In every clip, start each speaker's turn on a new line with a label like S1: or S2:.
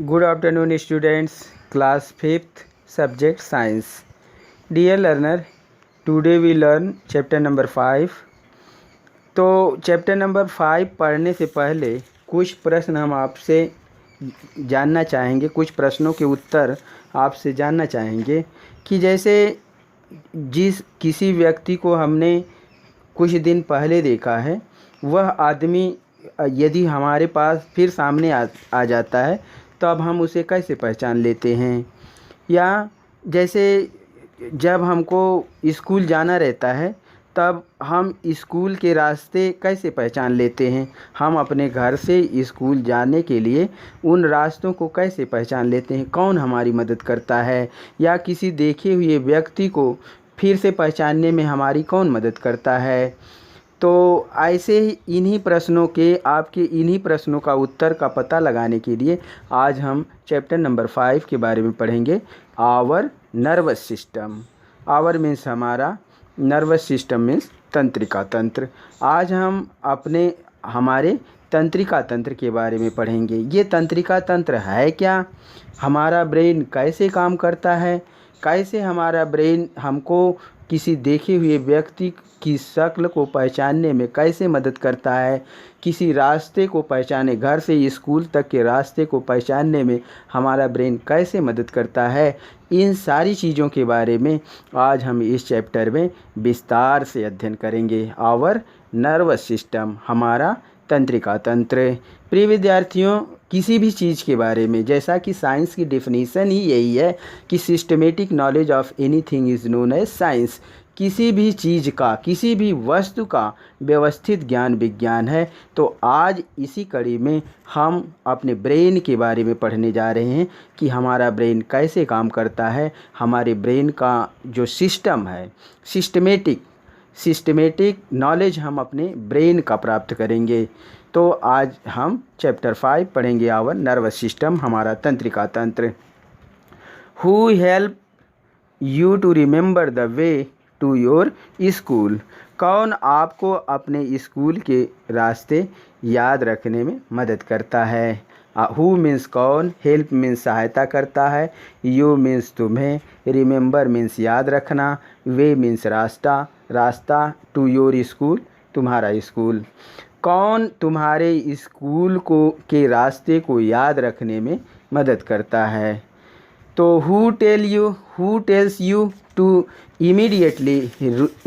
S1: Good afternoon, students. Class 5th, subject science. Dear learner, today we learn chapter number 5. तो chapter number 5 पढ़ने से पहले कुछ प्रश्न हम आपसे जानना चाहेंगे, कुछ प्रश्नों के उत्तर आपसे जानना चाहेंगे कि जैसे किसी व्यक्ति को हमने कुछ दिन पहले देखा है, वह आदमी यदि हमारे पास फिर सामने आ जाता है तो अब हम उसे कैसे पहचान लेते हैं। या जैसे जब हमको स्कूल जाना रहता है तब हम स्कूल के रास्ते कैसे पहचान लेते हैं। हम अपने घर से स्कूल जाने के लिए उन रास्तों को कैसे पहचान लेते हैं, कौन हमारी मदद करता है। या किसी देखे हुए व्यक्ति को फिर से पहचानने में हमारी कौन मदद करता है। तो ऐसे ही इन्हीं प्रश्नों का उत्तर का पता लगाने के लिए आज हम चैप्टर नंबर 5 के बारे में पढ़ेंगे। Our nervous system. Our means हमारा, नर्वस सिस्टम मीन्स तंत्रिका तंत्र। आज हम हमारे तंत्रिका तंत्र के बारे में पढ़ेंगे। ये तंत्रिका तंत्र है क्या, हमारा ब्रेन कैसे काम करता है, कैसे हमारा ब्रेन हमको किसी देखे हुए व्यक्ति की शक्ल को पहचानने में कैसे मदद करता है, किसी रास्ते को पहचाने, घर से स्कूल तक के रास्ते को पहचानने में हमारा ब्रेन कैसे मदद करता है। इन सारी चीज़ों के बारे में आज हम इस चैप्टर में विस्तार से अध्ययन करेंगे। आवर नर्वस सिस्टम, हमारा तंत्रिका तंत्र। प्रिय विद्यार्थियों, किसी भी चीज़ के बारे में, जैसा कि साइंस की डेफिनेशन ही यही है कि systematic knowledge of anything is known as science. किसी भी चीज़ का, किसी भी वस्तु का व्यवस्थित ज्ञान विज्ञान है। तो आज इसी कड़ी में हम अपने ब्रेन के बारे में पढ़ने जा रहे हैं कि हमारा ब्रेन कैसे काम करता है। हमारे ब्रेन का जो सिस्टम है, सिस्टमेटिक नॉलेज हम अपने ब्रेन का प्राप्त करेंगे। तो आज हम चैप्टर 5 पढ़ेंगे, आवर नर्वस सिस्टम, हमारा तंत्रिका तंत्र। Who help you to remember the way to your school. कौन आपको अपने स्कूल के रास्ते याद रखने में मदद करता है। हु मीन्स कौन, हेल्प मीन्स सहायता करता है, यू मीन्स तुम्हें, रिमेंबर मीन्स याद रखना, वे मीन्स रास्ता, टू योर स्कूल तुम्हारा स्कूल। कौन तुम्हारे स्कूल के रास्ते को याद रखने में मदद करता है। तो who tells you to immediately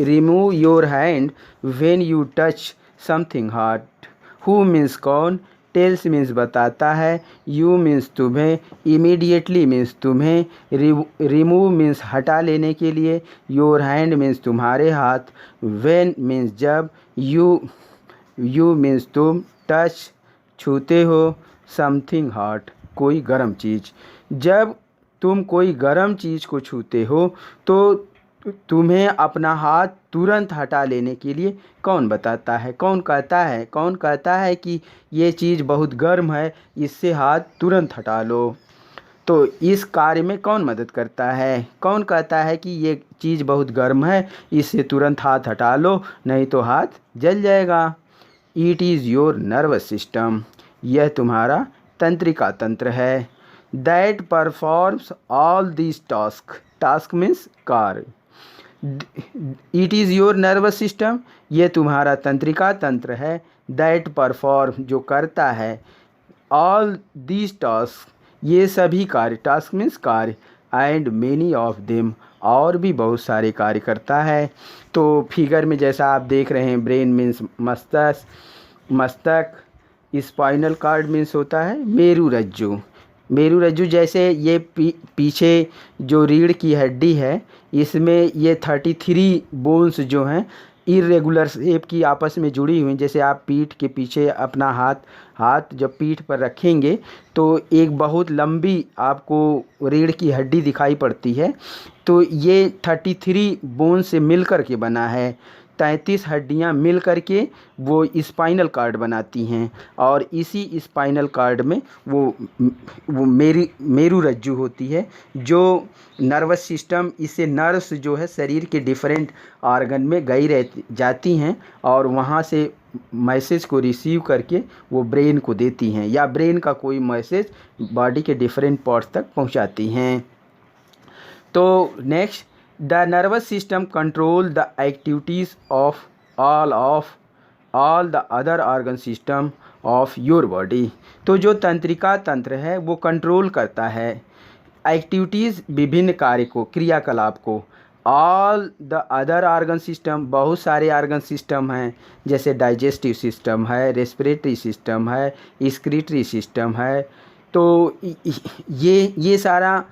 S1: remove your hand when you touch something hot. Who means कौन, टेल्स मीन्स बताता है, यू मीन्स तुम्हें, इमीडिएटली मीन्स तुम्हें, रिमूव मीन्स हटा लेने के लिए, योर हैंड मीन्स तुम्हारे हाथ, व्हेन मीन्स जब, यू मीन्स तुम, टच छूते हो, समथिंग हॉट कोई गर्म चीज़। जब तुम कोई गर्म चीज़ को छूते हो तो तुम्हें अपना हाथ तुरंत हटा लेने के लिए कौन बताता है, कौन कहता है कि ये चीज़ बहुत गर्म है, इससे हाथ तुरंत हटा लो। तो इस कार्य में कौन मदद करता है, कौन कहता है कि ये चीज़ बहुत गर्म है, इससे तुरंत हाथ हटा लो नहीं तो हाथ जल जाएगा। It is your nervous system, यह तुम्हारा तंत्रिका तंत्र है। That performs all this task means कार्य। It is your nervous system, ये तुम्हारा तंत्रिका तंत्र है। दैट परफॉर्म जो करता है, ऑल दिस टास्क ये सभी कार्य, टास्क मीन्स कार्य, एंड मेनी ऑफ देम और भी बहुत सारे कार्य करता है। तो फिगर में जैसा आप देख रहे हैं, ब्रेन मीन्स मस्तक, स्पाइनल कार्ड मीन्स होता है मेरू रज्जु। जैसे ये पीछे जो रीढ़ की हड्डी है, इसमें ये 33 बोन्स जो हैं इरेगुलर शेप की आपस में जुड़ी हुई। जैसे आप पीठ के पीछे अपना हाथ जब पीठ पर रखेंगे तो एक बहुत लंबी आपको रीढ़ की हड्डी दिखाई पड़ती है। तो ये 33 बोन से मिलकर के बना है। 33 हड्डियां मिल करके वो स्पाइनल कार्ड बनाती हैं, और इसी स्पाइनल कार्ड में वो मेरुरज्जु होती है, जो नर्वस सिस्टम, इससे नर्व्स जो है शरीर के डिफरेंट ऑर्गन में गई जाती हैं, और वहाँ से मैसेज को रिसीव करके वो ब्रेन को देती हैं, या ब्रेन का कोई मैसेज बॉडी के डिफरेंट पार्ट्स तक पहुँचाती हैं। तो next, the nervous system control the activities of all the other organ system of your body. तो जो तंत्रिका तंत्र है वो कंट्रोल करता है एक्टिविटीज़, विभिन्न कार्य को, क्रियाकलाप को। All the other organ system, बहुत सारे ऑर्गन सिस्टम हैं, जैसे डाइजेस्टिव सिस्टम है, रेस्पिरेटरी सिस्टम है, एक्सक्रीटरी सिस्टम है। तो ये सारा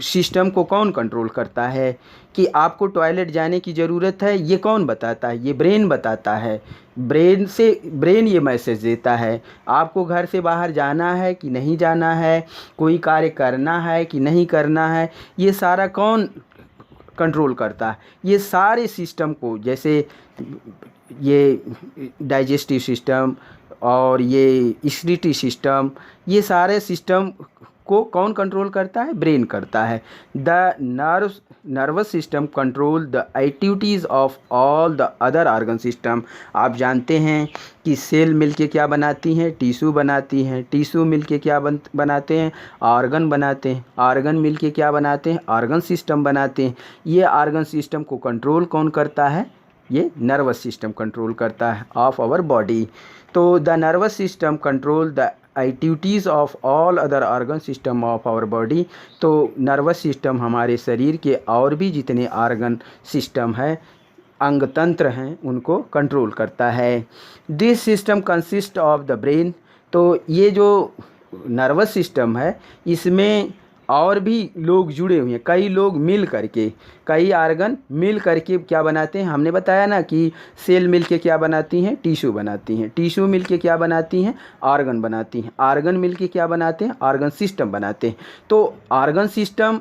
S1: सिस्टम को कौन कंट्रोल करता है? कि आपको टॉयलेट जाने की ज़रूरत है, ये कौन बताता है? ये ब्रेन बताता है। ब्रेन ये मैसेज देता है आपको घर से बाहर जाना है कि नहीं जाना है, कोई कार्य करना है कि नहीं करना है, ये सारा कौन कंट्रोल करता है? ये सारे सिस्टम को, जैसे ये डाइजेस्टिव सिस्टम और ये एक्सक्रीटरी सिस्टम, ये सारे सिस्टम को कौन कंट्रोल करता है? ब्रेन करता है। The nervous system control the activities of all the other organ system. आप जानते हैं कि सेल मिलके क्या बनाती हैं? टिश्यू बनाती हैं। टिश्यू मिलके क्या बनाते हैं? ऑर्गन बनाते हैं। ऑर्गन मिलके क्या बनाते हैं? ऑर्गन सिस्टम बनाते हैं। ये ऑर्गन सिस्टम को कंट्रोल कौन करता है? ये नर्वस सिस्टम कंट्रोल करता है ऑफ आवर बॉडी। तो the nervous system control the activities of all other organ system of our body. तो नर्वस सिस्टम हमारे शरीर के और भी जितने ऑर्गन सिस्टम है, अंग तंत्र हैं, उनको कंट्रोल करता है। This system consist of the brain. तो ये जो नर्वस सिस्टम है, इसमें और भी लोग जुड़े हुए हैं, कई लोग मिल करके, कई ऑर्गन मिल करके क्या बनाते हैं? हमने बताया ना कि सेल मिल के क्या बनाती हैं? टिश्यू बनाती हैं। टिश्यू मिल के क्या बनाती हैं? ऑर्गन बनाती हैं। ऑर्गन मिल के क्या बनाते हैं? ऑर्गन सिस्टम बनाते हैं। तो ऑर्गन सिस्टम,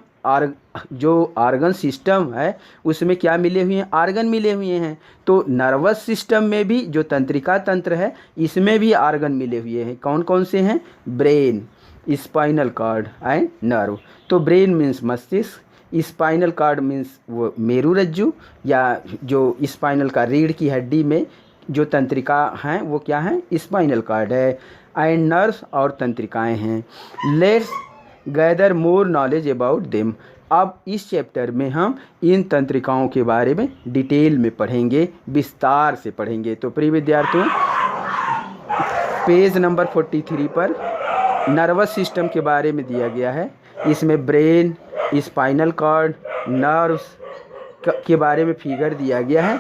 S1: जो ऑर्गन सिस्टम है उसमें क्या मिले हुए हैं? ऑर्गन मिले हुए हैं। तो नर्वस सिस्टम में भी जो तंत्रिका तंत्र है, इसमें भी ऑर्गन मिले हुए हैं। कौन कौन से हैं? Brain, spinal cord and nerve. तो ब्रेन मीन्स मस्तिष्क, स्पाइनल कार्ड मीन्स वो मेरुरज्जु, या जो स्पाइनल का रीढ़ की हड्डी में जो तंत्रिका हैं वो क्या हैं? स्पाइनल कार्ड है। एंड नर्व्स और तंत्रिकाएं हैं। Let's gather more knowledge about them. अब इस चैप्टर में हम इन तंत्रिकाओं के बारे में डिटेल में पढ़ेंगे, विस्तार से पढ़ेंगे। तो प्रिय विद्यार्थियों, पेज नंबर 43 पर नर्वस सिस्टम के बारे में दिया गया है। इसमें ब्रेन, स्पाइनल कॉर्ड, नर्व्स के बारे में फिगर दिया गया है।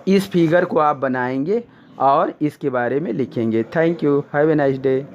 S1: इस फिगर को आप बनाएंगे और इसके बारे में लिखेंगे। Thank you, have a nice day.